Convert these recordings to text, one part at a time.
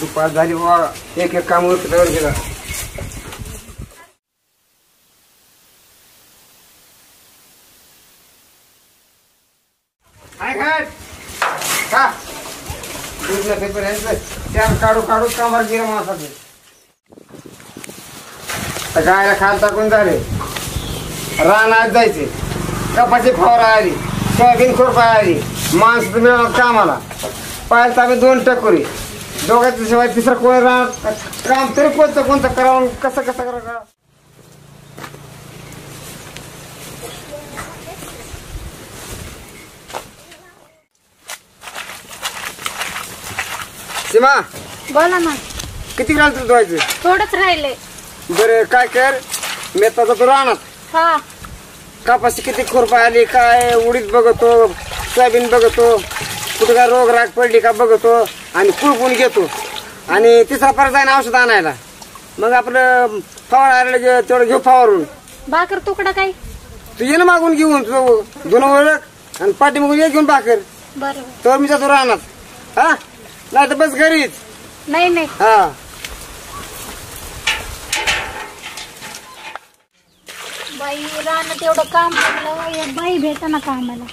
दुपार झाली बाबा, एक एक काम होत गेला. काढू काढू कामाला गेला माणसाचे. गायला खाल टाकून झाले, रानात जायचे, कपाची फवारा आली, सोयाबीन खुरपा आली, माणसं मिळालं कामाला. पाहिलं तर आम्ही 2 टकोरी, दोघांच्या शिवाय तिसरं कोणी राहणार काम तरी कोणतं करावं, कसं करा. सीमा बोला ना. किती घाल तुला धुवायचं? थोडंच राहिले. बरं काय कर, मी आता जातो रानात. हा. कापाशी किती खुरपा आली, काय उडीद बघतो, सोयाबीन बघतो, कुठे काय रोग राग पडली का बघतो, आणि कुळपून घेतो. आणि तिसरा परत जाईन औषध आणायला. मग आपलं फवारा तेवढं घेऊ फवारून. भाकर तुकडा काय? तू ये ना मागून घेऊन, तुझं दोन ओळख आणि पाठी मागून ये घेऊन भाकर. बरोबर. तर मी जातो रानात. हा, नाही तर बस घरीच. नाही. हा. बाई रानात एवढं काम पडलं, बाई भेटा ना कामाला.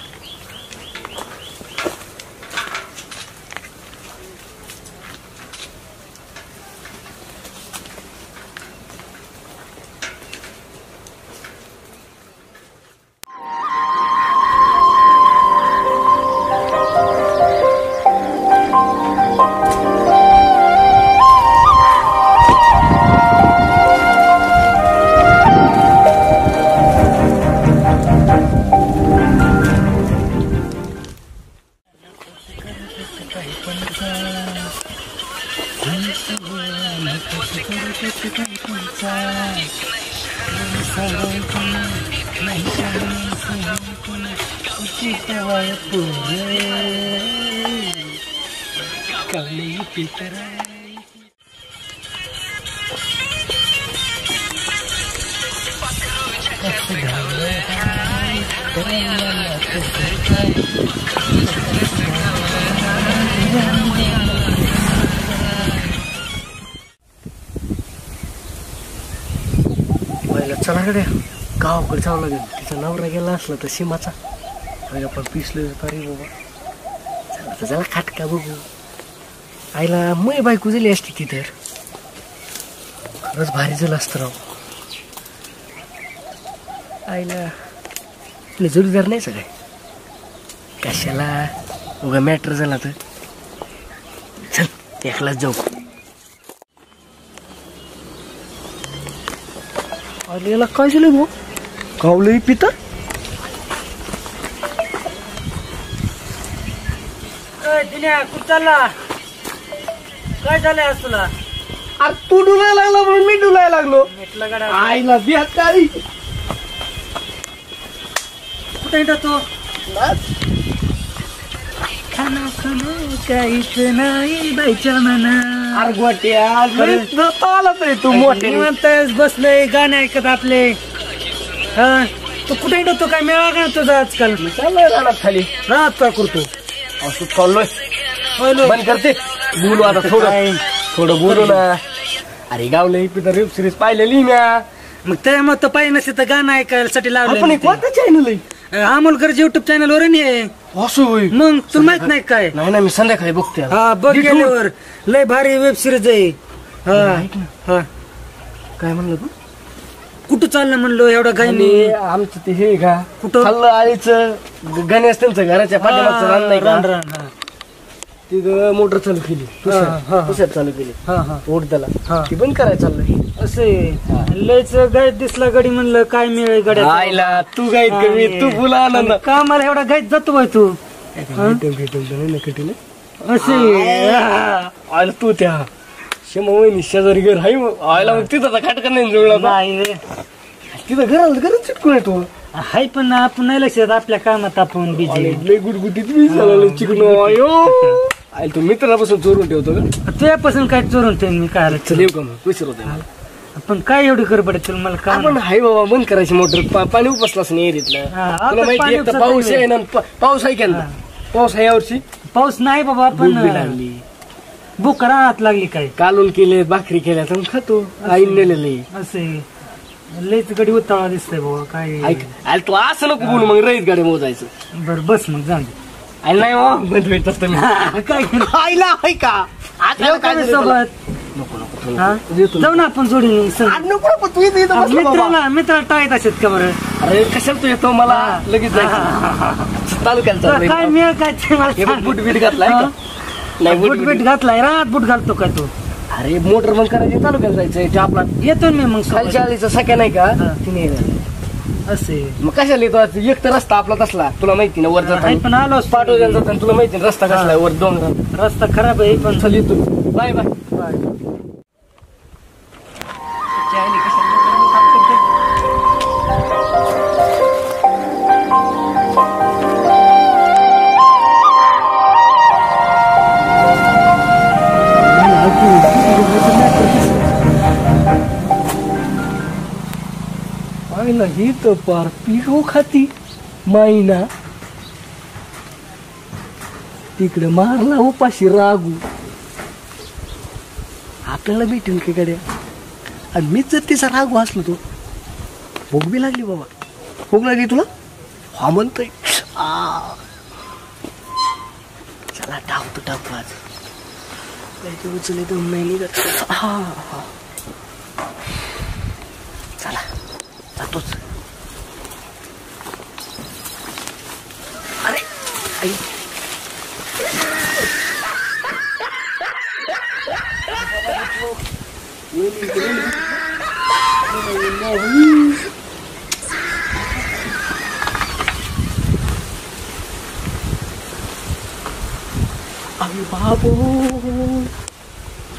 चला कडे गावाकडे जावं लागेल. तिचा नवरा गेला असला तर सीमाचा, आपण पिसलो अरे बाबा. चला तर जरा खाटका बघू. आईला मै बायको झाली असती ती तर खरंच भारी झालं असतं राव. आईला आपले जोडीदार नाही सगळे, कशाला उगा मॅटर झाला तर. चल एकलाच जाऊ. अरे याला काय झालं भाऊ, कावलंही पिता. कुठं चालला, काय झालंय आज तुला? अरे तू डुलायला लागला म्हणून मी डुलायला लागलो. आईला बिहात काळी. कुठे येतो काहीच नाही बाईच्या मना. अरे गोट्या आला तरी तू मोठे म्हणतायस, बसलंय गाणे ऐकत आपले. हा, तू कुठे येतो, काय मिळाला का तुझा आजकाल? चाललोय रानात खाली. राहत काय करतो? असं चाललोय. बंद करते, बोलू आता थोडं बोलू ना. अरे गावलं पिता वेब सिरीज पाहिलेली ना. मग त्यामुळे तर पाहिजे नसते तर गाणं ऐकायसाठी लावलं. कोणतं चॅनल आहे? अमोल गरज युट्यूब चॅनल वर आहे. असं होय? मग तुला माहित नाही काय? नाही ना, मी संध्याकाळी बघते. हा बघ गेल्यावर लय भारी वेब सिरीज आहे. हा काय म्हणलं तू? कुठं चाललं म्हणलो एवढं गायनी? आमचं ते हे का कुठं चाललं आळीचं गणेश त्यांचं घराच्या पाठीमागचं रान नाही का, तिथं मोटर चालू केली, तुषार चालू केली ओढ त्याला, ती बंद करायला चाललंय. असे लयच गायत दिसला गडी म्हणलं काय मिळेल गड्या. आईला तू गायत कमी, तू फुला आनंद का मला एवढा गायत जातो बाय तू. असे आयला तू त्या शमा वहिनी शेजारी घर आहे, आयला मग तिथं खाटका नाही जुळला नाही तिथं घराला घरात चिटकून येतो. हाय पण आपण नाही लक्षात आपल्या कामात आपण बिझी. लय गुटगुटीत मी झालं चिकन. आयला तू मित्रापासून चोरून ठेवतो का? तुझ्यापासून काय चोरून ठेव मी काय चल येऊ का मग विसर होते. आपण काय एवढी गडबड आहे मला काम. आपण हाय बाबा बंद करायची मोटर, पाणी उपसलाच नाही एरीतलं. तुला माहिती आहे पाऊस आहे ना, पाऊस आहे का? पाऊस आहे यावर्षी? पाऊस नाही बाबा. आपण लागली भूक राहत लागली काय कालून केले भाकरी केल्या तर खातो आईन नेलेले. असे लयच गडी उत्ताळा दिसतंय बाबा काय. ऐक अरे तू असं नको बोलू मग रईत गाडी मोजायचं. बर बस मग जाऊ दे. आणि नाही हो बंद भेटत असतं मी. काय आईला आहे का येऊ का मी सोबत नको नको हा? येतो. जाऊ ना आपण जोडून आज नको नको, तू इथं इथं बसला बाबा. मित्राला टाळत असत का बरं. अरे कशाला तू येतो मला लगेच जायचं तालुक्याला चाललंय. काय मिळ काय ते मला हे बघ, सांग. बूट बीट घातलाय का? हा? नाही बूट बीट घातलाय रात बूट घालतो का तू. अरे मोटर बंद करायची तालुक्याला जायचंय ते आपला येतो मी मग सोबत. खालच्या आलीचा सख्या नाही का हा. तिने असे मग कशाला येतो आज? एक तर रस्ता आपला तसला तुला माहिती ना वर आहे जाता पण आलो असतो. पाठवून जाताना तुला माहिती ना रस्ता कसला आहे वर डोंगरात. रस्ता खराब आहे पण चल येतो बाय बाय. आईला ही तर पार पिरो खाती माईना तिकडे मारला उपाशी रागू. आपल्याला भेटेल की गड्या आणि मीच जर तिचा रागू असलो तो भोग बी लागली बाबा. भोग लागली तुला हा म्हणतोय चला टाकतो आज त्याची उचले दोन महिने चला जातोच. अरे आई अरे बाबू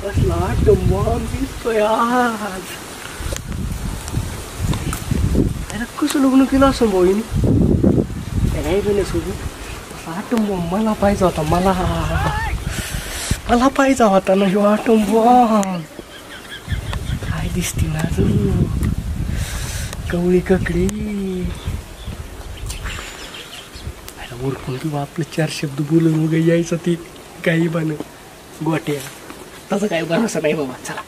कसला डंबाम दिसतोय आज. अरे कसं लग्न केलं असं भाऊनी नाही गेले सोडून आटंब मला पाहिजे होता. मला पाहिजे होता ना ह्यो आटंब. काय दिसती ना तू कवळी ककडी. अरे उरकून तू आपलं 4 शब्द बोलून उगा यायचं ती काही बन गोट्या तसं काही भरोसा नाही बाबा. चला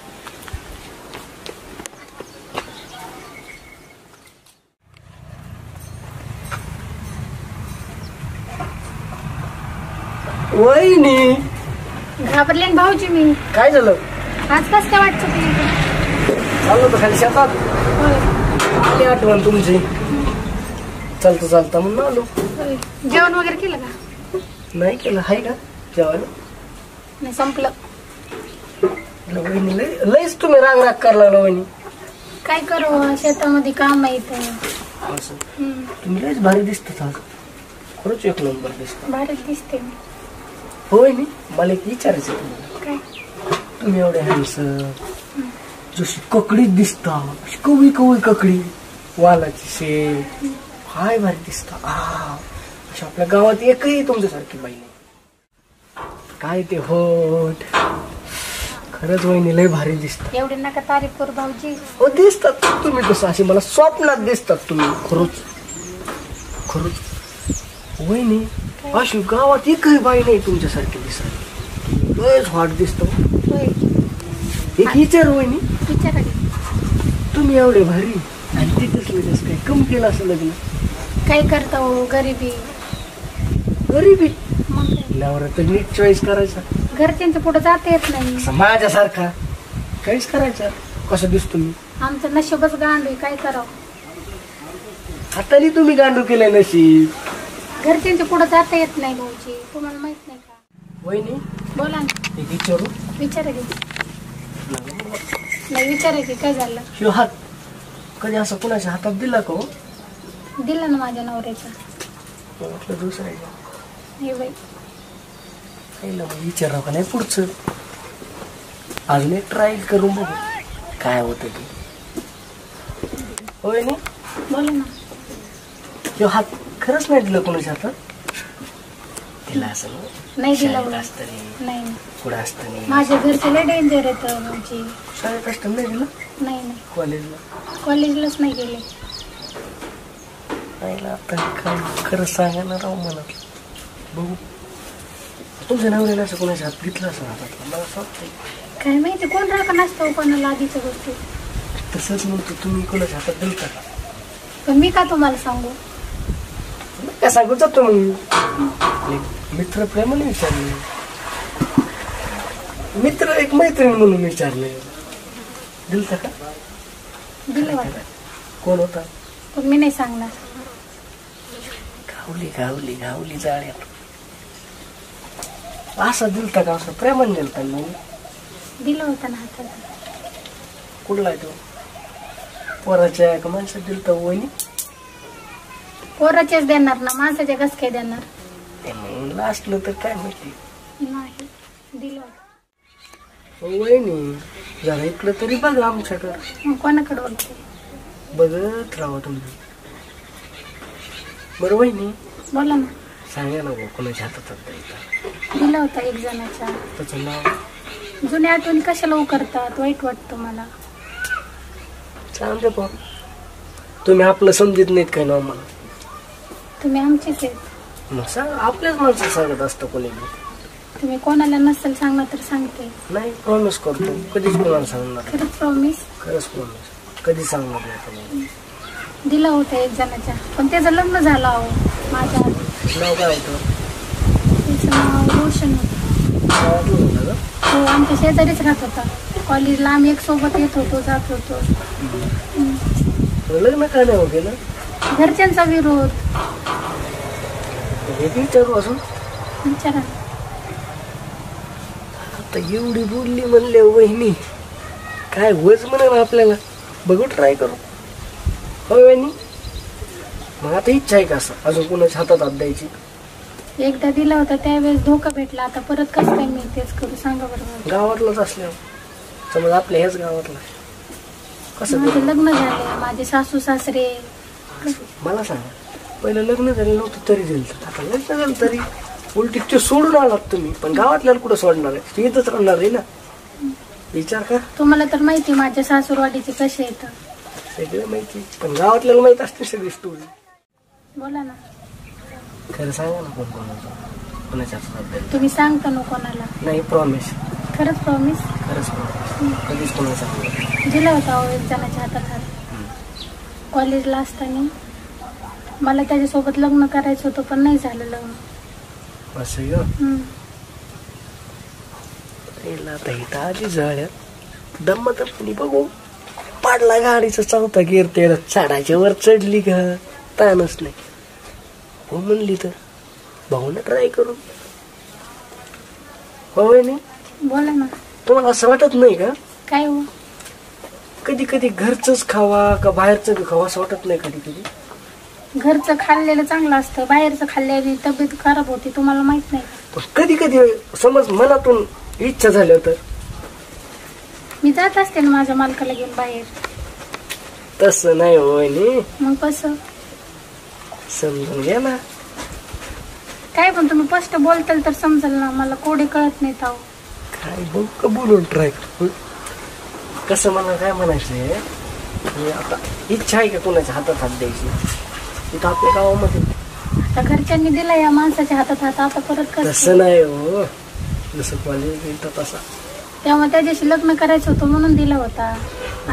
वहिनी घाबरले ना भाऊजी मी. काय झालं? आज कसं काय वाटतं तुला? चाललो तर खाली शेतात होय. आली आठवण तुमची. चालतं चालतं म्हणून आलो. होय. जेवण वगैरे केलं का? नाही केलं आहे का जेवायला? नाही संपलं. वहिनी लईच तुम्ही राग करायला लागला वहिनी. काय करू शेतामध्ये काम आहे इथं. असं हम्म. तुम्ही लईच भारी दिसतात आज. खरंच एक नंबर दिसतात. भारीच दिसते मी. होय नी मला एक विचारायचं तुम्हाला. काय? तुम्ही एवढे हॅन्डसम जशी ककडी दिसता अशी कवळी कवळी ककडी वालाची शेळ काय भारी दिसता. अशा आपल्या गावात एकही तुमच्यासारखी बाई नाही. काय ते होट खरंच वहिनी लय भारी दिसतात. एवढी नका तारीफ करू भाऊजी. हो दिसतात तुम्ही तसं अशी मला स्वप्नात दिसतात तुम्ही. खरंच खरंच वहिनी अशी गावात एकही बाई नाही तुमच्यासारखी दिसत. लयच हॉट दिसतो. होय. एक विचार वहिनी विचारा की. तुम्ही एवढे भारी आणि तिथेच लगेच काय कम केलं असं लग्न. काय करता हो गरिबी. गरीबी मग काय? नवरा तर नीट चॉईस करायचा. घरच्यांच्या पुढे जाता येत नाही. असं माझ्यासारखा चॉईस करायचा. कसं दिसतो मी? आमचं नशीबच गांड आहे. काय करावं. हाताने तुम्ही गांडू केलंय नशीब. घरच्यांच्या पुढे जाता येत नाही भाऊजी. तुम्हाला माहित नाही का? वहिनी बोला ना. एक विचारू. विचारा की. नाही विचारा की काय झालं. शिव हात कधी असं कुणाच्या हातात दिला का हो? दिला ना माझ्या नवऱ्याचा. म्हटलं दुसऱ्याच्या हे बाई. पहिलं मग विचारावं का नाही पुढचं. अजून एक ट्रायल करून बघू काय होतं ते. होय ना बोला ना. शिव हात खरंच नाही दिलं कोणाच्या हातात. दिला असं नाही दिला शाळेत बाई. असतं नाही पुढे असतं नाही. माझ्या घरचे लय डेंजर येत भाऊजी. शाळेत असतं नाही दिलं नाही नाही कॉलेजला. कॉलेजलाच नाही गेले. नाही आता काय खरं सांगायला राहू मला बघू. तुमच्या नवऱ्याने असं कोणाच्या हात घेतलं असं हातातला मला असं वाटतंय. काय माहिती कोण राखा नसतं कोणाला आधीच्या गोष्टी. तसंच म्हणतो तुम्ही कोणाच्या हातात दिलता का? पण मी का तुम्हाला सांगू? काय सांगू जातो मग मित्र प्रेमाने विचारले, मित्र एक मैत्रीण म्हणून विचारले. दिलता का? दिलं होतं कोण होता? पण मी नाही सांगणार. गावली गावली गावली जाळ्या. असा दिलता का? असं प्रेमाने दिलता मग? दिलं होतं ना हाताला. कुठला आहे तो? पोराच्या का माणसात दिलता वहिनी? पोराचेच देणार ना, माणसाचे कस काय देणार? म्हणून असलं तर काय माहिती. नाही दिलं होतं. वहिनी जरा इकडं तरी बघा आमच्याकडं. मग कोणाकडे बोलते? बघत राहा तुम्ही. बरं वहिनी बोला ना. सांगा ना भाऊ कोणाच्या हातात द्यायचा. दिलं होतं एक जणाच्या. त्याचं नाव? जुन्या आठवणी कशाला उकरतात? वाईट वाटतं मला. सांगते पण तुम्ही आपलं समजत नाहीत काय ना आम्हाला. तुम्ही आमचेच आहेत. मग सांग, आपल्याच माणसं सांगत असतं कोणी. तुम्ही कोणाला नसेल सांगणार तर सांगते. नाही प्रॉमिस करतो कधीच कोणाला सांगणार. खरंच प्रॉमिस. खरंच प्रॉमिस कधी सांगणार नाही तुम्हाला. दिला होता एक जणाच्या, पण त्याचं लग्न झालं अहो माझ्या आधी. नाव काय होतं? त्याचं नाव रोशन होतं. गावातलं होतं का? हो आमच्या शेजारीच राहत होता. कॉलेजला आम्ही एक सोबत येत होतो जात होतो. लग्न काय नाही हो गेलं? घरच्यांचा विरोध. हे विचारू असून विचारा. आता एवढी बोलली म्हणले वहिनी काय होच म्हणा आपल्याला. बघू ट्राय करू. हो वहिनी मग आता इच्छा आहे का असं अजून कोणाच्या हातात हात द्यायची? एकदा दिला होता त्यावेळेस धोका भेटला, आता परत कसं काय मी तेच करू सांगा बरोबर. गावातलाच असल्यावर समज आपल्या ह्याच गावातला कसं माझे करू? लग्न झाले, माझे सासू सासरे. मला सांगा पहिलं लग्न झालं नव्हतं तरी दिलं, आता लग्न झालं तरी उलटी ते सोडून आलात तुम्ही. पण गावातल्याला कुठं सोडणार आहे? ते इथंच राहणार आहे ना. विचार का. तुम्हाला तर माहिती माझ्या सासूरवाडीचे कसे येतं. सगळं माहिती पण गावातल्याला माहित असते सगळी स्टोरी. बोला ना. खरं सांगा ना कोण कोणाचं कोणाच्या हातात द्यायचं? तुम्ही सांगता ना कोणाला. नाही प्रॉमिस. खरंच प्रॉमिस. खरंच प्रॉमिस कधीच कोणाचं सांगणार. दिला होता अहो एक जणाच्या हातात हात. कॉलेजला असताना मला त्याच्यासोबत लग्न करायचं होतं पण नाही झालं लग्न. असं आता इथं आधी जाळ्यात दम्म तर बघू पाडला गाडीचा चौथा गेर तेला झाडाच्या वर चढली का ताणच नाही. हो म्हणली तर भाऊ ना ट्राय करू. हो नाही बोला ना. तुम्हाला असं वाटत नाही का काय हो? कधी कधी घरचंच खावा का बाहेरचं बी खावा असं वाटत नाही कधी कधी? घरचं खाल्लेलं चांगलं असतं, बाहेरचं खाल्ल्याने तब्येत खराब होती. तुम्हाला माहित नाही का? पण कधी कधी समज मनातून इच्छा झाली तर मी जात असते ना माझ्या मालकाला घेऊन बाहेर. तसं नाही होय नी. मग कसं? समजून घ्या ना. काय पण तुम्ही स्पष्ट बोलताल तर समजेल ना. मला कोडे कळत नाहीत अहो. काय बघ का बोलून ट्राय कर. कसं मला काय म्हणायचंय आता इच्छा आहे का कोणाच्या हातात हात द्यायची इथं आपल्या गावामध्ये? आता घरच्यांनी दिला या माणसाच्या हातात हात, आता परत तसं कसं? नाही हो. जसं कॉलेज येतं तसा. तेव्हा त्याच्याशी लग्न करायचं होतं म्हणून दिला होता.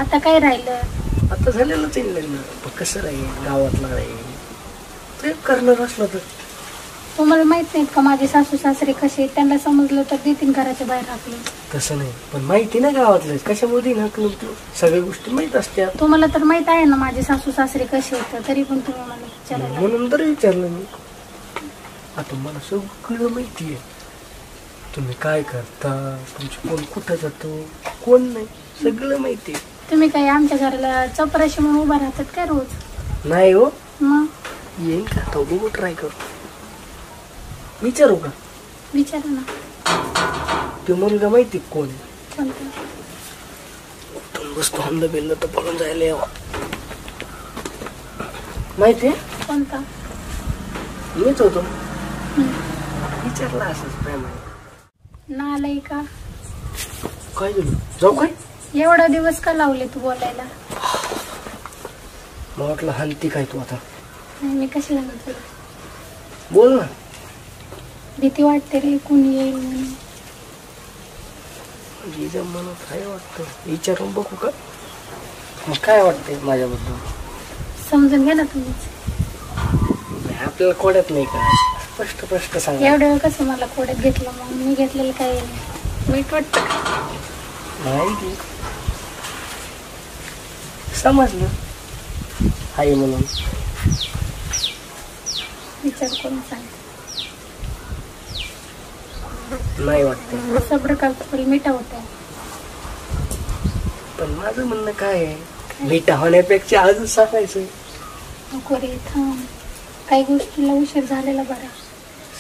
आता काय राहिलं? आता झालेलंच आहे लग्न. पण कसं राहील गावातला राहील प्रेम करणार असलं तर. तुम्हाला माहित नाहीत का माझे सासू सासरे कसे? त्यांना समजलं तर देतील घराच्या बाहेर हाकलून. तसं नाही पण माहिती ना गावातलं कशामध्ये ना सगळ्या गोष्टी माहित असत्या. तुम्हाला तर माहित आहे ना माझे सासू सासरे कसे येतं, तरी पण तुम्ही मला विचारायला. म्हणून तर विचारलं मी. आता मला सगळं माहिती आहे. तुम्ही काय करता, तुमची कोण कुठं जातो कोण नाही सगळं माहिती आहे. तुम्ही काय आमच्या घराला चपराशी म्हणून उभा राहतात काय रोज? नाही हो. मग येईन का तो बघू ट्राय करू. विचारू का? विचारा ना. तो मुलगा माहिती कोण आहे? कोणतं? उठून बसतो हंद बिल्ल तर पळून जायला यावं. माहिती आहे? कोणता? मीच होतो. विचारला असंच प्रेमाने. नालाय का? काय झालं जाऊ काय? एवढा दिवस का लावले तू बोलायला? मला वाटलं हलती काय तू आता. नाही मी कशाला म्हणते. बोल ना. भीती वाटते रे, कोणी येईल म्हणून. जिजा म्हणत काय वाटतं विचारून बघू का? मग काय वाटतंय माझ्याबद्दल? समजून घ्या ना तुम्हीच. आपल्याला कोड्यात नाही का? स्पष्ट स्पष्ट सांगा. एवढ्या वेळ कसं मला कोड्यात घेतलं, मग मी घेतलेलं काय वाईट वाटतं का? नाही की समजलं आई म्हणून विचार करून सांग. नाही वाटतं. सब्र का फल मिठा होता. पण माझं म्हणणं काय आहे, मिठा होण्यापेक्षा आजच सांगायचं. नको रे, थांब. काही गोष्टीला उशीर झालेला बरा.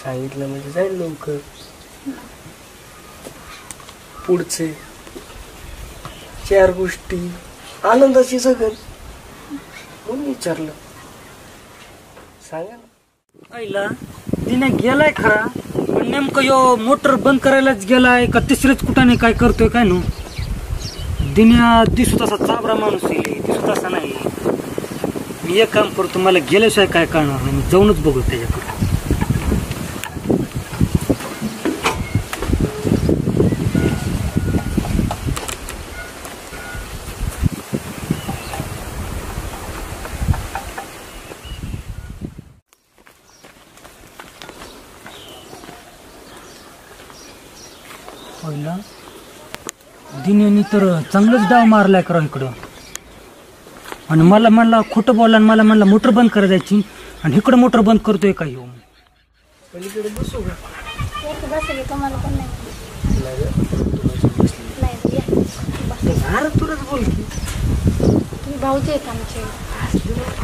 सांगितलं म्हणजे जाईल लवकर. पुढचे 4 गोष्टी आनंदाची जगल म्हणून विचारलं. सांगा ना. आईला तिने गेलाय खरा, पण नेमकं यो मोटर बंद करायलाच गेलाय का तिसरेच कुठाने काय करतोय काय नो. दिन्या दिसू तसा चाबरा माणूस आहे, दिसू तसा नाही. मी एक काम करतो, मला गेल्याशिवाय काय करणार नाही, मी जाऊनच बघू त्याच्याकडे. पहिला दिन्यानी तर चांगलंच डाव मारलाय करा इकडं. आणि मला म्हणला खोटं बोलला, आणि मला म्हणला मोटर बंद करा जायची, आणि इकडं मोटर बंद करतोय का येऊ. पलीकडे बसू का? बसले तुम्हाला पण नाही. तुलाच बोल की. तुम्ही भाऊजी आहेत आमचे.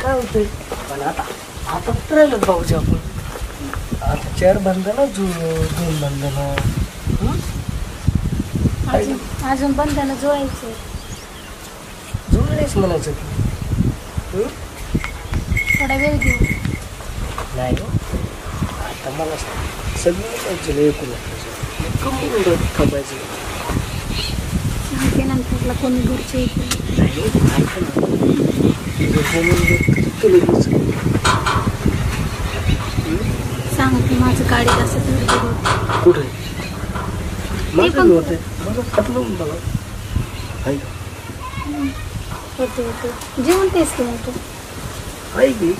काय होतंय पण आता कुठं राहिलं भाऊजी आपण. आता 4 बंधनं 2 बंधनं. अजून बंधनं जुळायचे. जुळलेच म्हणायचं की. थोडा वेळ घेऊ. नाही हो, आता मला सगळं पाहिजे एकूण कमी खपायचं. सांगते नंतरला कोणी घरचे येते. नाही ऐका ना, सांगते माझं गाडी असं कुठे माझं होते माझं खातलं बघा. ऐका होते होते जेवण तेच की म्हणतो. आहे की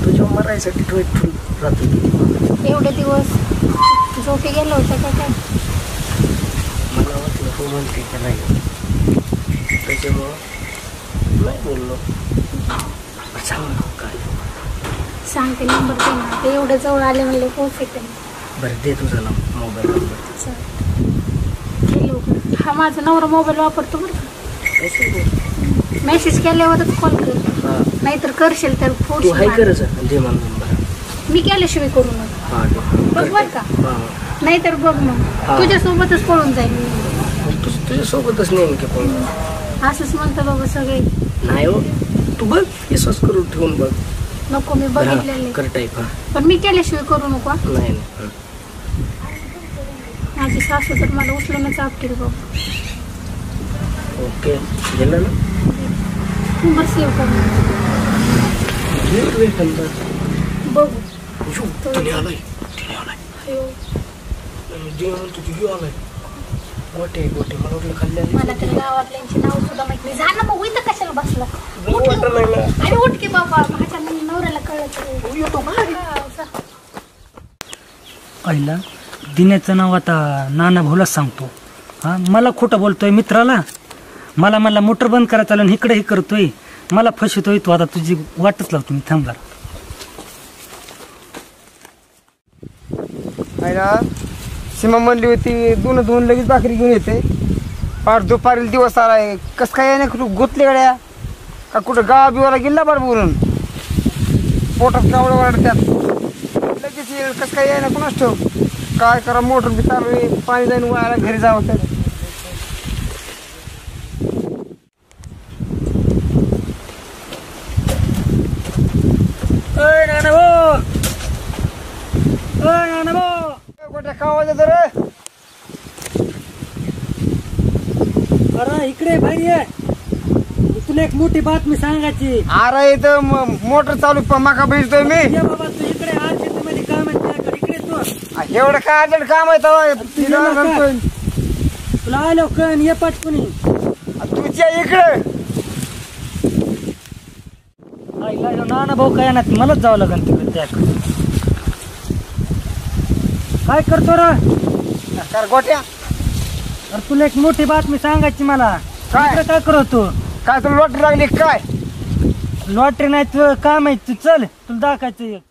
तुझ्या मरायसाठी राहतो. एवढे दिवस झोपी गेलं होतं का काय? मला वाटलं हो म्हणते का नाही, त्याच्यामुळं नाही बोललो. सांग काय सांगते नंबर दे ना. ते एवढे जवळ आले म्हणले पोहोचते. बरं दे तुझा मोबाईल नंबर. हा माझा नवरा मोबाईल वापरतो बरं का. मेसेज केल्यावरच कॉल कर, नाहीतर करशील तर तू फोन हाय करायचं दे मला नंबर. मी केल्याशिवाय करू नका. हां बघ बर का, नाहीतर बघ मग तुझ्यासोबतच पळून जाईल. तुझ्यासोबतच नेमके पण असंच म्हणतं बाबा सगळे. नाही हो, तू बघ विश्वास करून ठेवून बघ. नको मी बघितलेले, कर टाईप. पण मी केल्याशिवाय करू नको. नाही माझी सासू तर मला उचलूनच आपटेल बाबा. ओके गेलं ना. नंबर सेव्ह कर बघू. तिने आलाय तुझी आलाय गोटे गोटे मला वाटलं खाल्ल्या. मला तर गावातल्यांची नाव सुद्धा माहित नाही. जा ना मग इथं कशाला बसला. अरे उठ की बाबा, माझ्या नवऱ्याला कळलं. पहिला दिन्याचं नाव आता नाना भाऊलाच सांगतो. हा मला खोटं बोलतोय मित्राला. मला मोटर बंद करायचं आणि इकडे हे करतोय, मला फसवतोय. तू आता तुझी वाटच लावतो मी. थांब जरा. सीमा म्हणली होती दोन लगेच भाकरी घेऊन येते. पार दुपारी दिवस आलाय, कस काय नाही कुठं गुतले गड्या का कुठं गावा बिवाला गेला बरं बोलून. पोटात कावडं वाढत्यात लगेच येईल. कसं काय ना कोणाच ठेव. काय करा, मोटर बी चालू आहे, पाणी जाईन वायाला घरी जावं. तर अरे इकडे बाहेर ये, तुला एक मोठी बातमी सांगायची. अरे इथं मोटर चालू मका भिजतोय मी. बाबा तू इकडे आज शेतीमध्ये काम आहे, इकडे तू एवढं काय अर्जंट काम आहे तेव्हा तुला आलो कण ये पाटकुनी तुझ्या इकडे आईला नाना भाऊ काय ना मलाच जावं लागेल तिकडे त्या काय करतो रे कर गोट्या अरे तुला एक मोठी बातमी सांगायची मला काय? इकडे काय करतो काय तुला लॉटरी लागली काय लॉटरी नाही तू काम आहे तू चल तुला दाखायचं एक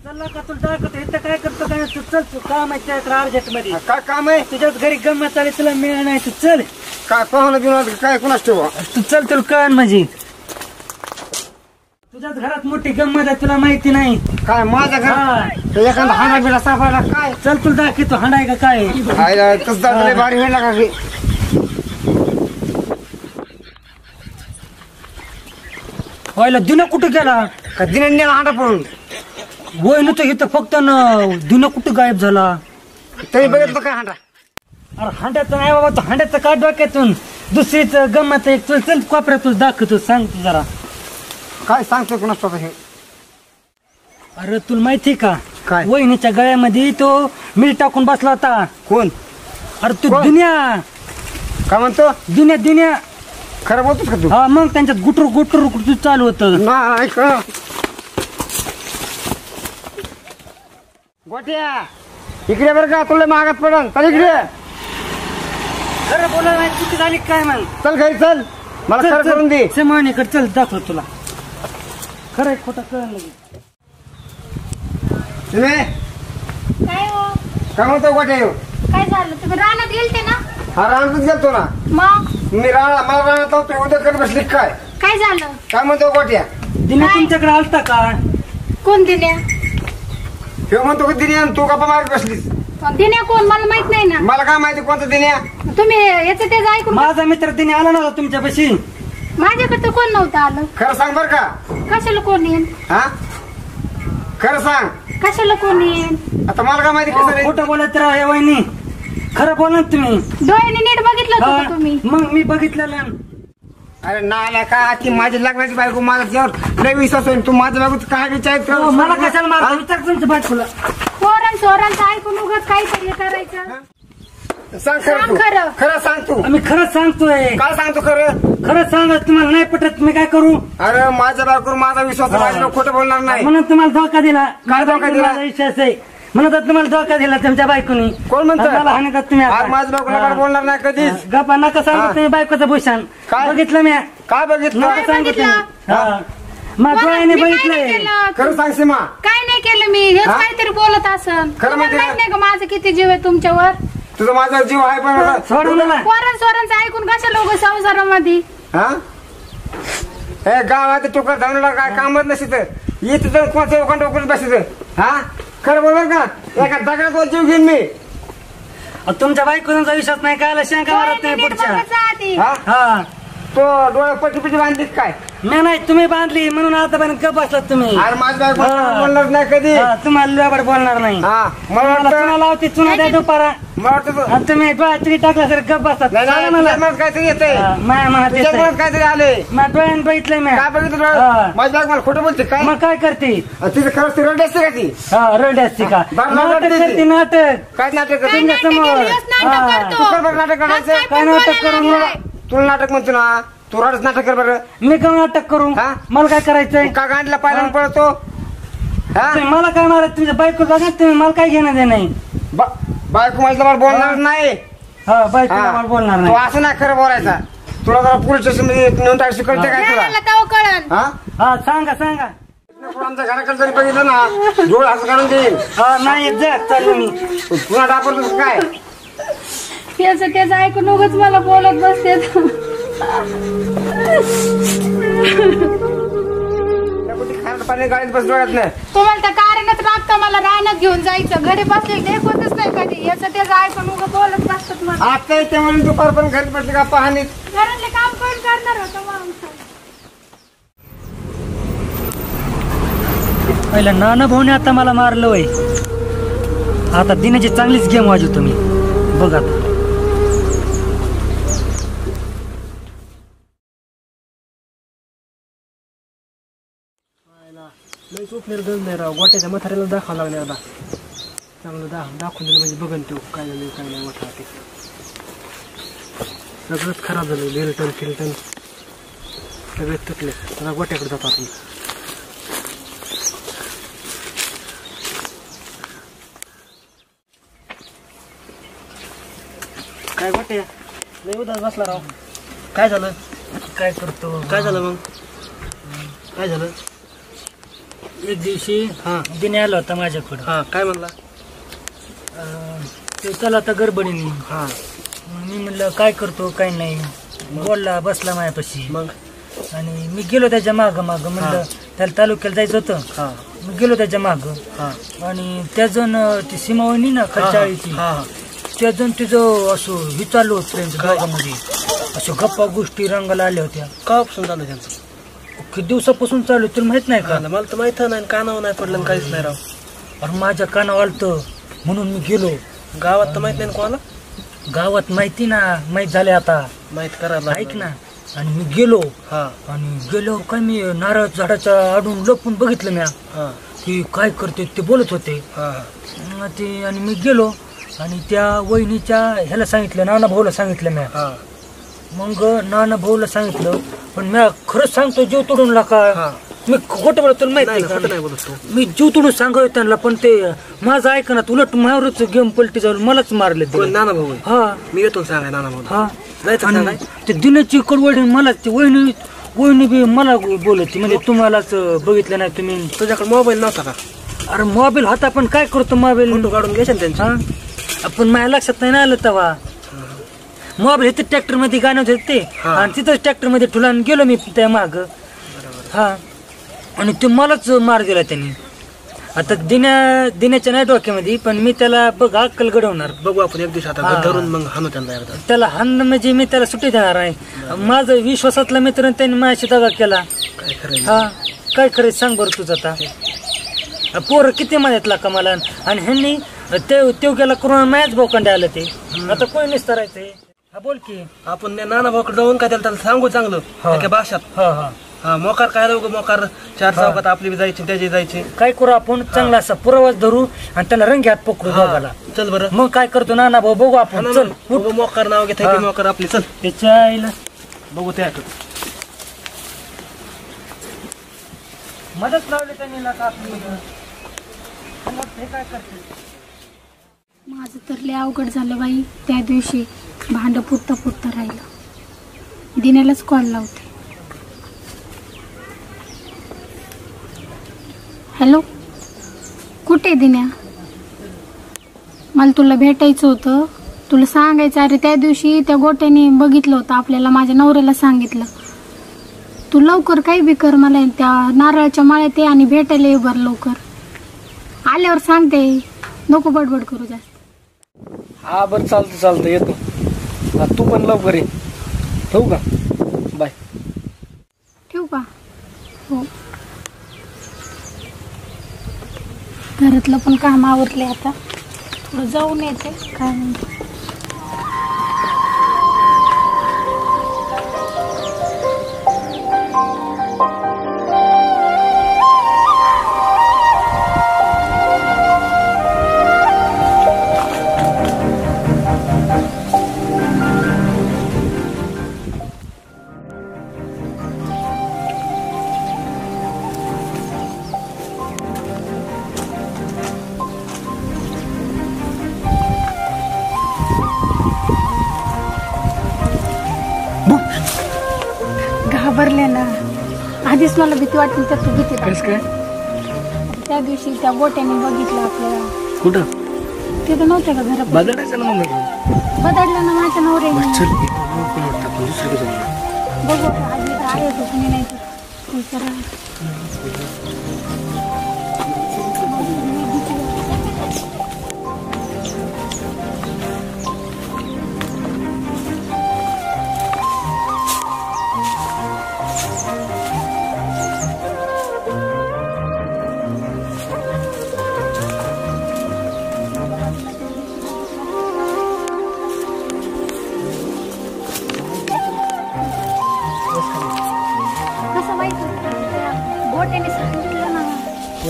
चल का तुला दाखवतो इथं काय करतो काय तू चल तू काम आहे त्याकडे अर्जंट मध्ये काय काम आहे तुझ्याच घरी गंमत आली तुला मिळणार नाही तू चल काय पाहुणं बिन काय कुणाच ठेवा तू चल तुला कळण म्हणजे तुझ्याच घरात मोठी गंमत आहे तुला माहिती नाही काय माझ्या हा. घर एखादा हाणा बिडा सापडला काय चल तुला दाखवतो हाणाय का काय आयला तसं लय भारी वेळ लागा की व्हायला दिन कुठं गेला का दिने नेला हांडा पडून वय न तर इथं फक्त दिन कुठं गायब झाला तरी बघितलं काय हांडा अरे हांड्याचं नाही बाबा तू हांड्याचं काय डोक्यातून दुसरीच गंमत आहे चल चल कोपऱ्यात तुला दाखवतो सांग तू जरा काय सांगतो कुणाच ठेवा हे अरे तुला माहिती का काय? वहिनीच्या गळ्यामध्ये तो मीठ टाकून बसला होता कोण अरे तू कोण? दुनिया काय म्हणतो दुनिया खरं बोलतोस का तू हा मग त्यांच्यात गुटर चालू होतं नाही गोट्या इकडे बरं का तुला मागात पडन चल इकडे खरं बोला नाही चुकी झाली काय मग चल घरी चल मला खरं करून दे समानीकडे चल दाखव तुला खरं खोटं कळलं लगेच. तुम्ही काय हो काय म्हणतो गोट्या येऊ काय झालं तुम्ही रानात गेलते ना हा रानातच गेलतो ना मग मी मला रानात होतो उद्या करत बसली काय काय झालं काय म्हणतो गोट्या दिने काय? तुमच्याकडे आलता का कोण दिन्या हे म्हणतो की दिने तू गप्पा मारत बसलीस दिन्या कोण मला माहित नाही ना मला काय माहिती कोणता दिने तुम्ही याचं त्याचं ऐकून माझा मित्र दिने आला नव्हता तुमच्यापाशी माझ्याकडे कोण नव्हतं आलं खरं सांग बर का कशाला कोण येईन हा खरं सांग कशाला कोण येईन आता मला काय माहिती कसं रे? खोटं बोलत राहा या वहिनी खरं बोला ना तुम्ही डोळ्याने नीट बघितलं होतं का तुम्ही मग मी बघितलेलं अरे नाला का ती माझी लग्नाची बायको माझा जेव्हा लय विश्वास होईल तू माझ्या बायको काय विचार हो, मला कशाला मारता विचार तुमच्या बायकोला सोरांचं ऐकून उगत काहीतरी करायचं सांग खरं सांग तू खरं. खरं सांग तू मी खरंच सांगतोय काय सांगतो खरं खरंच सांगा तुम्हाला नाही पटत मी काय करू अरे माझ्या बायकोवर माझा विश्वास आहे, माझ्या खोटं बोलणार नाही म्हणून तुम्हाला धोका दिला काय धोका दिला? माझा विश्वास आहे म्हणून तुम्हाला धोका दिला तुमच्या बायकोनी कोण म्हणतं? मला हाणतात तुम्ही आता. आज माझ्या बायकोला काय बोलणार नाही कधीच गप्पा नका सांगू हा. तुम्ही बायकोचं भूषण काय? बघितलं मी काय बघितलं नका सांगू तुम्ही बघितलं? हा. माझ्या डोळ्याने मी काय नाही बघितलंय केलं. खरं सांग सीमा काय नाही केलं मी हेच हा? काहीतरी बोलत असन खरं तुम्हाला माहिती माहित आहे? नाही का माझं किती जीव आहे तुमच्यावर तुझा माझा जीव आहे पण आता- सोडून मला सोरांचं ऐकून कशा लोक संसारामध्ये हा हे गावात तुका धनला काय कामच नसत इथं तर कोणत्या लोकांना डोकं बसत हा खरं बोलणार का एका दगडात जीव घेईन मी तुमच्या बायकोचा विश्वास नाही काय शंका मारत नाही नीट पुढच्या बघायचं आधी. हा हा तो डोळ्या पट्टी पिटी बांधलीत काय मी नाही तुम्ही बांधली म्हणून आता पण गप बसलात तुम्ही अरे माझ्या बायको हा. बोलणार नाही कधी हा, तुम्हाला लबाड बोलणार नाही हा मला मला वाटतं चुना लावते चुना द्या दुपारा मला वाटतं आणि तुम्ही डोळ्यात टाकला सर गप बसतात नाही, नाही, सांगा मला तुझ्या मनात काहीतरी येतंय माया मनात तुझ्या येतंय. मनात काहीतरी आले माझ्या डोळ्यानं बघितलंय मी काय बघितलं हा. डोळ्यात? माझी बायको मला खोटं बोलते काय मग काय करते तिचं खरंच ती रडली असते का ती हा रड असते का बरं, नाटक रडते ती. करते नाटक काय नाटक काय करते नाटक समोर. केलं? हेच नाटक हा. करतो. तू कर बरं नाटक करायचं. आज काय पण नाटक बोलायला करून लागलाय. तुला नाटक म्हणतो ना तू रडच नाटक कर बरं मी का नाटक करू हा? मला काय करायचंय तू का गांडीला पाहिला हा. पळतो हा तुम्ही मला काय मारत तुमच्या बायको बघा तुम्ही मला काय घेणं दे नाही बायको माझ्या मला बोलणार नाही हा बायको हा. मला बोलणार तू नाही असं नाही खरं बोलायचा तुला जरा पोलीस स्टेशन मध्ये नेऊन टाकायची कळते काय तुला नाही, तेव्हा कळन हा हा सांगा सांगा आमच्या घराकडे जरी बघितलं ना डोळ असं काढून देईल हा नाही जा चाललो मी पुन्हा डापरतोस काय त्याचं ऐकून उगच मला बोलत बसते खारट पाणी गाडीत बस डोळ्यात नाही तुम्हाला त्या कारणच लागतं मला रानात घेऊन जायचं घरी बसले देखवतच नाही कधी याचं त्याचं ऐकून उगं बोलत बसतात मला आता येते म्हणून दुपार पण घरी बसले का पाहणीत घरातले काम कोण करणार होतं मग पहिला नाना भाऊने आता मला मारलं वय आता दिनाची चांगलीच गेम वाजवतो मी बघ आता गोट्याच्या म्हाताऱ्याला दाखवा लागले आता चांगलं दाखवून दिलं म्हणजे बघन तो काय झालं काय नाही मोठा ते सगळंच खराब झालं. लिलटन फिलटन सगळेच तुटले. आता गोट्याकडे जातो आपण. काय गोट्या लय उदास बसला राव. काय झालं? काय करतो काय झालं मग? काय झालं? एक दिवशी हा दिने आला होता माझ्याकडं. हा काय म्हणला? ते चला आता गडबडीने. हा मी म्हणलं काय करतो काय नाही. बोलला बसला माझ्यापाशी. मग आणि मी गेलो त्याच्या मागं म्हणलं त्याला तालुक्याला जायचं होतं. हा मी गेलो त्याच्या मागं. हा आणि त्याजण ती सीमावणी ना खचाळीची हा त्याजण तिचं असं हे चालू होतं त्यांच्या दोघांमध्ये. असं गप्पा गोष्टी रंगाला आल्या होत्या. कापासून झालं त्यांचं? किती दिवसापासून चालू तुला माहित नाही का? मला तर माहित नाही. कानावर नाही पडलं काहीच नाही राव. अरे माझ्या कानावर आलतं म्हणून मी गेलो. गावात तर माहित नाही कोणाला? गावात माहिती ना माहित झाले आता. माहित करायला ऐक ना. आणि मी गेलो. हा आणि गेलो काय मी नारळ झाडाच्या आडून लपून बघितलं म्या हा की काय करते ते बोलत होते. हा ते आणि मी गेलो आणि त्या वहिनीच्या ह्याला सांगितलं नाना भाऊला सांगितलं म्या. हा मग नाना भाऊला सांगितलं पण म्या खरंच सांगतो जीव तोडून का मी खोटं बोलत तुला माहित नाही नाही खोटं का? नाही बोलत तू. मी जीव तोडून सांगावं त्यांना पण ते माझं ऐकणार उलट मावरच गेम पलटी जाऊन मलाच मारले ते. कोण? नाना भाऊ आहे? हा मी येतो सांगाय नाना भाऊ. हा नाही तर आणि सांगाय. ते दिनाची कडवडी मला ती वहिनी बी मला बोलत म्हणजे तुम्हालाच बघितलं नाही तुम्ही. तुझ्याकडे मोबाईल नव्हता का? अरे मोबाईल होता पण काय करतो मोबाईल. फोटो काढून घ्यायचे त्यांचे. हा आपण माझ्या लक्षात नाही ना आलं तेव्हा. मोबाईल हे ट्रॅक्टर मध्ये गाणं होते ते हा. आणि तिथंच ट्रॅक्टर मध्ये ठुला गेलो मी त्या माग. हा आणि ते मलाच मार दिला त्यांनी. आता दिनाच्या नाही डोक्यामध्ये पण मी त्याला बघ अक्कल घडवणार. बघू आपण एक दिवशी आता हा. धरून मग हाणू त्यांना एकदा. त्याला हाण म्हणजे मी त्याला सुट्टी देणार आहे. माझा विश्वासातला मित्र त्यांनी माझ्याशी दगा केला. काय खरं हा काय करायचं सांग बरं तुझं आता. पोरं किती माहितला का मला आणि ह्यांनी ते गेला करून मॅच बोकांडे आलं ते. आता कोणी निस्तरायचं. हा बोल की. आपण नाना भाऊकडे जाऊन काय त्याला सांगू चांगलं हा. एका भाषात. हा हा हा मोकार काय राहू मोकार चार चौकात आपली बी जायची त्याची जायची. काय करू आपण चांगला असा पुरावाच धरू आणि त्याला रंगी हात पकडू दोघाला. चल बरं. मग काय करतो नाना भाऊ बघू आपण. चल बघू मोकार नाव घेत हा. मोकार आपली. चल त्याच्या आईला बघू त्या मदत लावली त्यांनी ना आपली. मग ते काय करते. माझं तर लय अवघड झालं बाई. त्या दिवशी भांडं फुटता राहिलं. दिनेलाच कॉल लावते. हॅलो कुठे दिन्या? मला तुला भेटायचं होतं. तुला सांगायचं अरे त्या दिवशी त्या गोट्याने बघितलं होतं आपल्याला. माझ्या नवऱ्याला सांगितलं. तू लवकर काही बी कर. मला त्या नारळाच्या माळ्यात ये आणि भेटायला ये बरं लवकर. आल्यावर सांगते. नको बडबड करू जास्त. हा बरं चालतं येतो. हा, तू पण लवकर ये. ठेवू का? बाय. ठेवू का? हो. घरातलं पण काम आवरले आता. थोडं जाऊन येते काय म्हणते. घाबरले ना. आधीच मला भीती वाटली तर तू भीती कस काय? त्या दिवशी त्या गोट्याने बघितलं आपल्याला. कुठं? तिथं नव्हते का घरात? बदलायचं ना मग. बदललं ना माझ्या नवऱ्याने. चल कोण वाटतं आपण दुसरीकडे जाऊ. बघू आता आधी तर आहे होतं कुणी नाही तर करा. कसं माहिती गोट्याने सांगितलं ना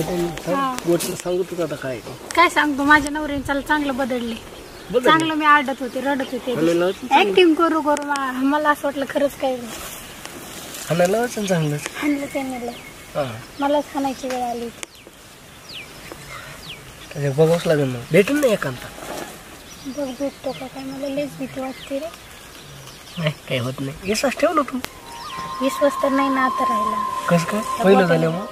हा. गोष्ट सांगू तुला आता काय काय सांगतो माझ्या नवऱ्याने चला चांगलं बदलले. बदलले? चांगलं मी आडत होते रडत होते हाणायला ऍक्टिंग करू करू मला असं वाटलं खरंच काय हाणायला वाचन चांगलंच हाणलं त्याने लय. हा मलाच हाणायची वेळ आली होती. त्याच्या बघावंच लागेल ना भेटेल ना एकांता बघ भेटतो का काय मला लयच भीती वाटते रे. नाही काही होत नाही विश्वास ठेव ना तू विश्वास तर नाही ना आता राहिला. कसं काय पहिलं झाल्यामुळं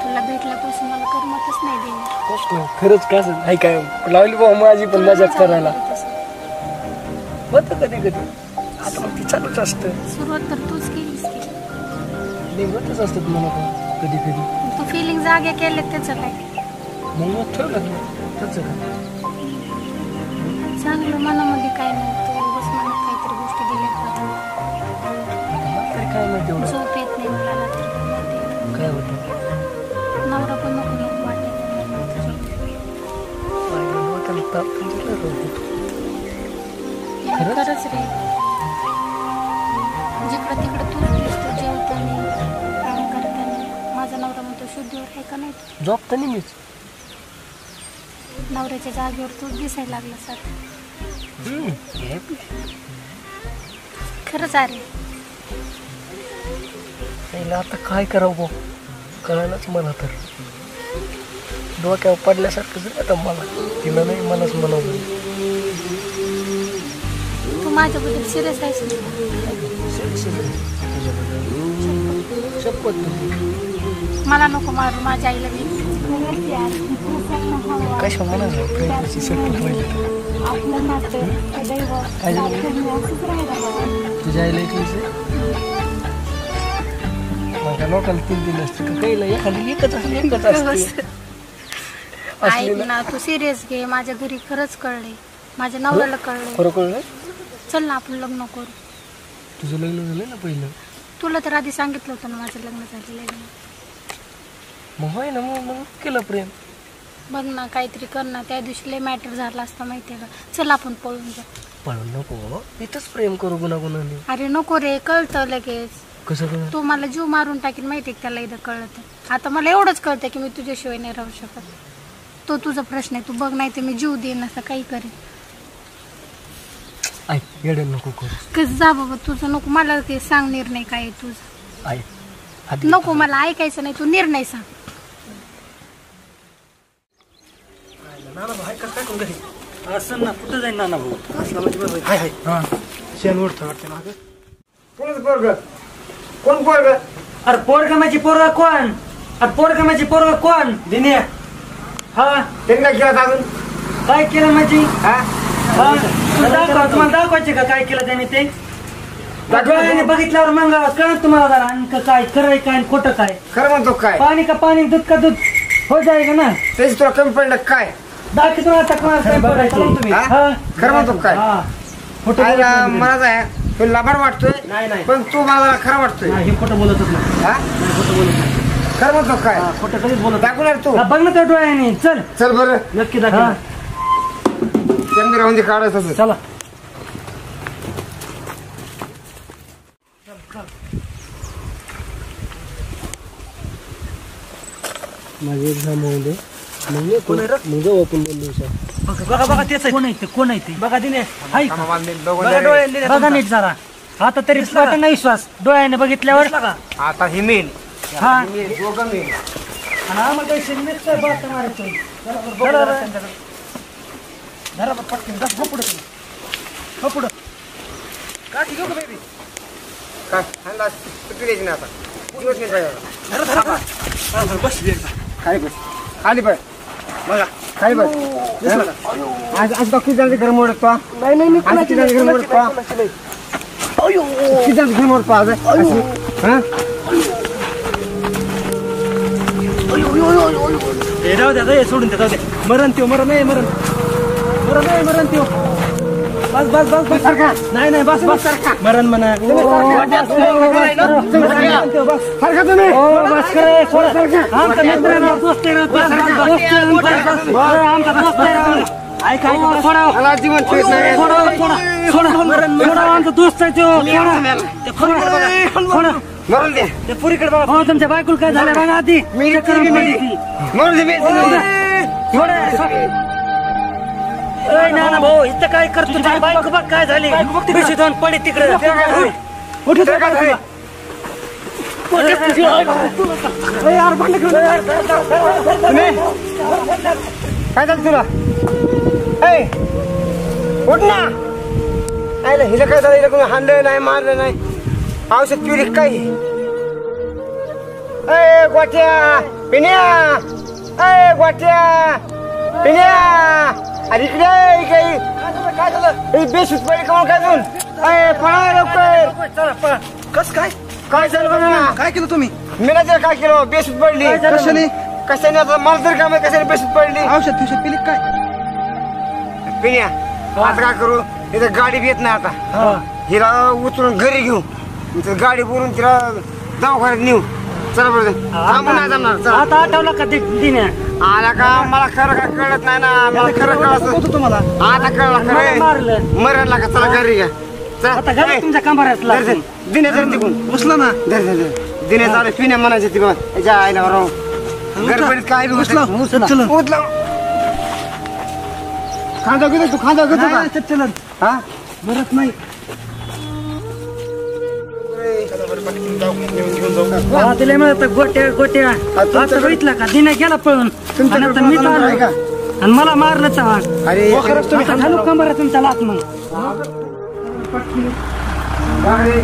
तुला भेटल्यापासून मला करमतच नाही देणार. खरंच का असं नाही काय लावली बा माझी पण मजाक करायला होतं कधी कधी आता मग ती चालूच असतं सुरुवात तर तूच केलीस की. निघतच असतात मला पण कधी कधी तू फिलिंग जागे केले त्याचं काय मग ठेवलं तू त्याचं का चांगलं मनामध्ये काय नव्हतं बस मनात काहीतरी गोष्टी दिल्या तरी काय माहिती एवढं झोप येत नाही मला रात्री. काय होतं नवरा पण नको नको वाटायला डोक्याला ताप पण दिला होता. खरंच रे जिकडं तिकडं तूच दिसतो जेवताना काम करताना. माझा नवरा म्हणतो शुद्धीवर आहे का नाही तू? झोपता नाही मीच नवऱ्याच्या जागेवर तूच दिसायला लागलास आता. खरंच अरे पहिला आता काय करावं भाऊ कळायलाच मला तर डोक्यावर पडल्यासारखं झालं आता मला तिला नाही मलाच म्हणावं तू माझ्याबद्दल सिरियस आहेस ना? शपथ मला नको मारू माझ्या आईला मी कशा म्हणायचं प्रेमाची शपथ पाहिजे आपलं नातं काय झालं तुझ्या आईला माझ्या लोकांना 3 असते का काहीला एखादी एकच असते ऐक ना तू सिरियस घे. माझ्या घरी खरंच कळले माझ्या नवऱ्याला कळले. खरोखर नाही चल ना आपण लग्न करू. तुझं लग्न झालं ना पहिलं तुला तर आधी सांगितलं होतं ना माझं लग्न झालेलं आहे. मग होय ना मग केलं प्रेम बघ ना काहीतरी कर ना. त्या दिवशी लय मॅटर झाला असता माहितीये का. चल आपण पळून जा. पळून नको बाबा इथंच प्रेम करू गुणागुणाने अरे नको रे कळतं लगेच. कसं काय तू मला जीव मारून टाकीन माहितीये का त्याला इथं कळत. आता मला एवढंच कळतं की मी तुझ्याशिवाय नाही राहू शकत. तो तुझा प्रश्न आहे. तू बघ नाही तर मी जीव देईन असं काही करेन. ऐक येडे नको करू कसं जा बाबा तुझं नको. मला ते सांग निर्णय काय आहे तुझा. ऐक नको मला ऐकायचं नाही. तू निर्णय सांग. असं ना कुठं जाईन नाना भाऊ. शेण उडतं वाटतं ना कोणच पोरग कोण पोरग अरे पोरगमाची पोरगा कोण? अरे पोरगमाची पोरगा कोण? दिने हा त्यांनी काय केलं अजून काय केलं माझी? हा हा तुम्हाला दाखवायचे का काय केलं त्याने ते? डोळ्याने बघितल्यावर मग कळत तुम्हाला जरा आणि काय खरंय काय आणि खोटं काय. खरं म्हणतो काय पाणी का पाणी दूध का दूध हो जाएगा ना. तेच तुला कमी पडलं काय दाखी तुम्हाला तक्रार काय करायचं तुम्ही. हा? हा. खरं म्हणतो काय हा. खोटं आईला बोलत नाही. मला जाय तू लबाड वाटतोय नाही, नाही. पण तू मला खरं वाटतोय नाही, हे खोटं बोलतच नाही. हा खोटं बोलत नाही. खरं म्हणतो काय हा, खोटं कधीच बोलत नाही. दाखवणार तू हा, बघ ना त्या डोळ्याने चल चल बरं नक्की दाखव. त्यांनी राहून दे काढायचं होतं. चला माझी एक्झाम होऊ दे मग जाऊ आपण 2 दिवसात बघा बघा तेच कोण आहे ते कोण आहे ते बघा दिने हाय का? आम्हाला नीट बघून बघा दे. डोळ्याने बघा नीट जरा. आता तरी वाटत नाही विश्वास डोळ्याने बघितल्यावर. आता ही मेन हा दोघं मेन हा मग शिंदेच काय बात मारायचं. जरा जरा पटकन जा हो पुढे तुम्ही. हो पुढे का ठीक आहे बेबी. काय अंदाज सुट्टी द्यायची ना आता दिवस नाही पाहिजे बस खाली बस खाली बस बघा खाली बस आज आज किती जणांचे घर मोडतो नाही नाही आज किती जणांचे घर मोडतो किती जणांचे घर मोडतो आज हा हे राहू द्या हे सोडून द्या जाऊ द्या. मरण त्यो मरण नाही मरण त्यो बस बस बस बस सारखा नाही नाही बस बस मरण म्हणा सारखा तुम्ही बस करे आमचा मित्र आहे, दोस्त आहे, आमचा दोस्त आहे. ऐका ऐका थोडा मला जीवन ठेवत नाही थोडा आमचा दोस्त आहे तो. मरून दे ते पुरीकडे बघा. हो तुमच्या बायकोला काय झालं बघा आधी मी चेक करून मी- बघा ती. मरून दे मी ओय नाना भाऊ इथं काय करतो तुझी बायको बघ काय झाली पिशवीत जाऊन पडे तिकडे काय झालं तुला ए उठ ना आयला हिला काय झालं हिला कोणी हाणलं नाही मारलं नाही औषध पिली काय ए गोट्या पिण्या ए गोट्या पिण्या अरे इकडे काय झालं बेशुद्ध पडली का काय जाऊन ए पळा लवकर कस काय काय झालं बघा ना काय केलं तुम्ही मी नाही काय केलं बेशुद्ध पडली कशाने कशाने आता मला तरी काय कशाने बेशुद्ध पडली औषध फिवषध पिली काय पिण्या आता काय करू इथं गाडी बी येत नाही आता हिला उतरून घरी घेऊ इथं गाडी बोलून तिला दवाखान्यात नेऊ चला बरं थांबून नाही जमणार चला. आता आठवलं का ते दिन्या आला का मला खरं काय कळत नाही ना मला खरं कळत तुम्हाला आता कळलं मला खरं मारलं मरण लागा चला घरी घ्या आता घरी तुमच्या कंबाऱ्यातला दिने तिकून बसला ना दिने चालू पिण्या म्हणायचे ती बघ याच्या आईला बरोबर गडबडीत काय बी उचला, उचला चला. उचला खांदा घेतो तू खांदा घेतो का चलन हा मरत नाही हा, तिला म्हणत गोट्या गोट्या आता बघितलं का दिन्या गेला पळून आणि आता मी कोणाला नाही का? आणि मला मारलं चव्हाण अरे आता घालू कंबाऱ्यात तुमच्या लात मग गाडी